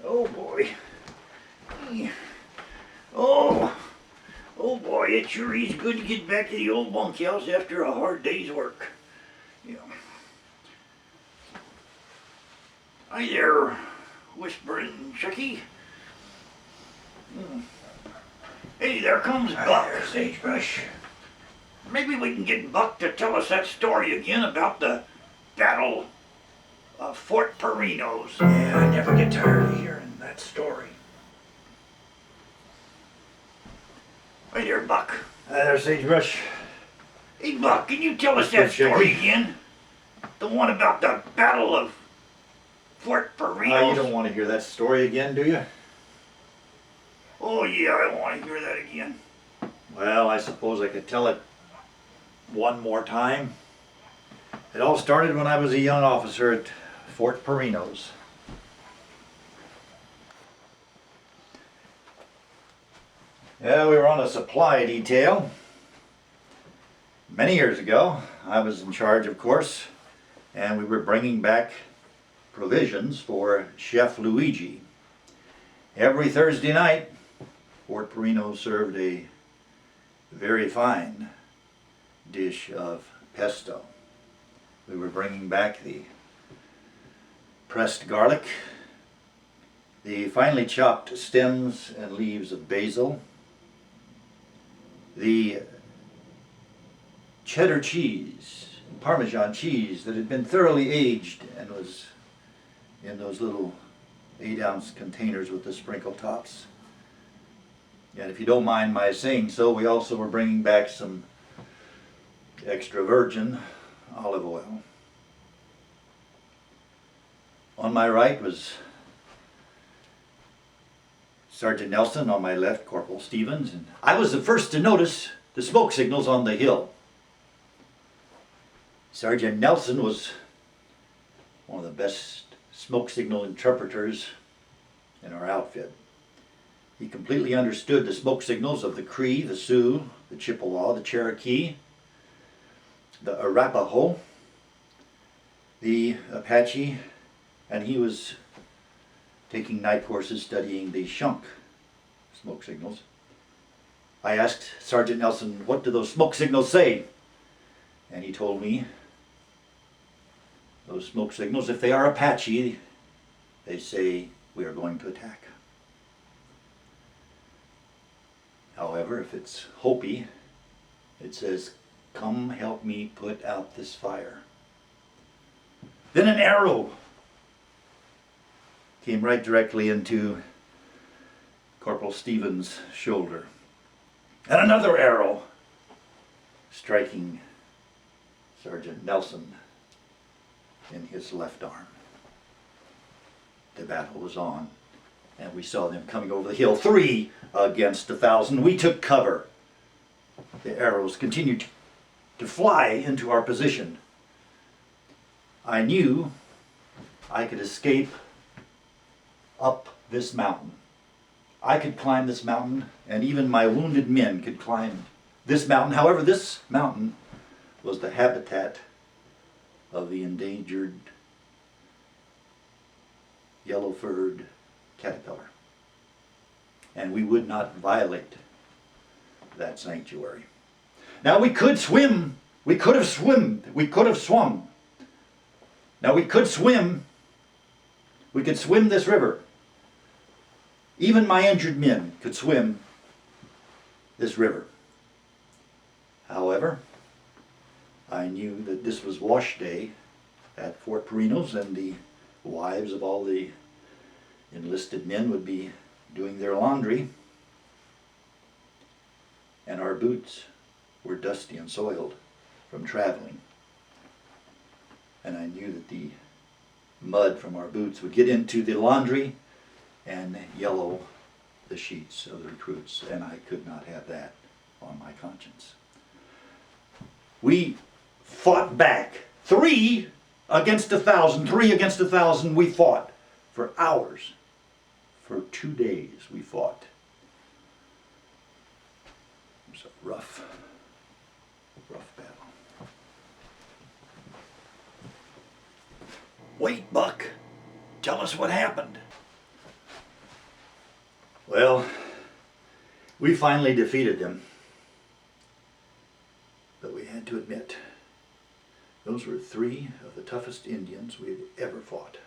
Oh boy. Oh, oh boy, it sure is good to get back to the old bunkhouse after a hard day's work. Yeah. Hi there, whispering Chucky. Hey, there comes Buck. There, Sagebrush. Maybe we can get Buck to tell us that story again about the Battle of Fort Perinos. Yeah, I never get tired of hearing that story. Hi there, Buck. Hi there, Sagebrush. Hey, Buck, can you tell us that story again? The one about the Battle of Fort Perinos? You don't want to hear that story again, do you? Oh, yeah, I want to hear that again. Well, I suppose I could tell it one more time. It all started when I was a young officer at Fort Perinos. Yeah, we were on a supply detail. Many years ago, I was in charge, of course, and we were bringing back provisions for Chef Luigi. Every Thursday night, Fort Perinos served a very fine dish of pesto. We were bringing back the pressed garlic, the finely chopped stems and leaves of basil, the cheddar cheese, Parmesan cheese that had been thoroughly aged and was in those little 8-ounce containers with the sprinkle tops. And if you don't mind my saying so, we also were bringing back some extra virgin olive oil. On my right was Sergeant Nelson, on my left Corporal Stevens, and I was the first to notice the smoke signals on the hill. Sergeant Nelson was one of the best smoke signal interpreters in our outfit. He completely understood the smoke signals of the Cree, the Sioux, the Chippewa, the Cherokee, the Arapaho, the Apache, and he was taking night courses studying the Shunk smoke signals. I asked Sergeant Nelson, what do those smoke signals say? And he told me, those smoke signals, if they are Apache, they say we are going to attack. However, if it's Hopi, it says, come help me put out this fire. Then an arrow came right directly into Corporal Stevens' shoulder. And another arrow striking Sergeant Nelson in his left arm. The battle was on, and we saw them coming over the hill, 3 against 1,000. We took cover. The arrows continued to fly into our position. I knew I could escape up this mountain. I could climb this mountain, and even my wounded men could climb this mountain. However, this mountain was the habitat of the endangered yellow-furred caterpillar. And we would not violate that sanctuary. Now we could swim. We could have swum. We could have swum. Now we could swim. We could swim this river. Even my injured men could swim this river. However, I knew that this was wash day at Fort Perinos, and the wives of all the enlisted men would be doing their laundry, and our boots were dusty and soiled from traveling. And I knew that the mud from our boots would get into the laundry and yellow the sheets of the recruits, and I could not have that on my conscience. We fought back, 3 against 1,000, 3 against 1,000. We fought for hours. For 2 days we fought. It was a rough battle. Wait, Buck. Tell us what happened. Well, we finally defeated them. But we had to admit, those were 3 of the toughest Indians we had ever fought.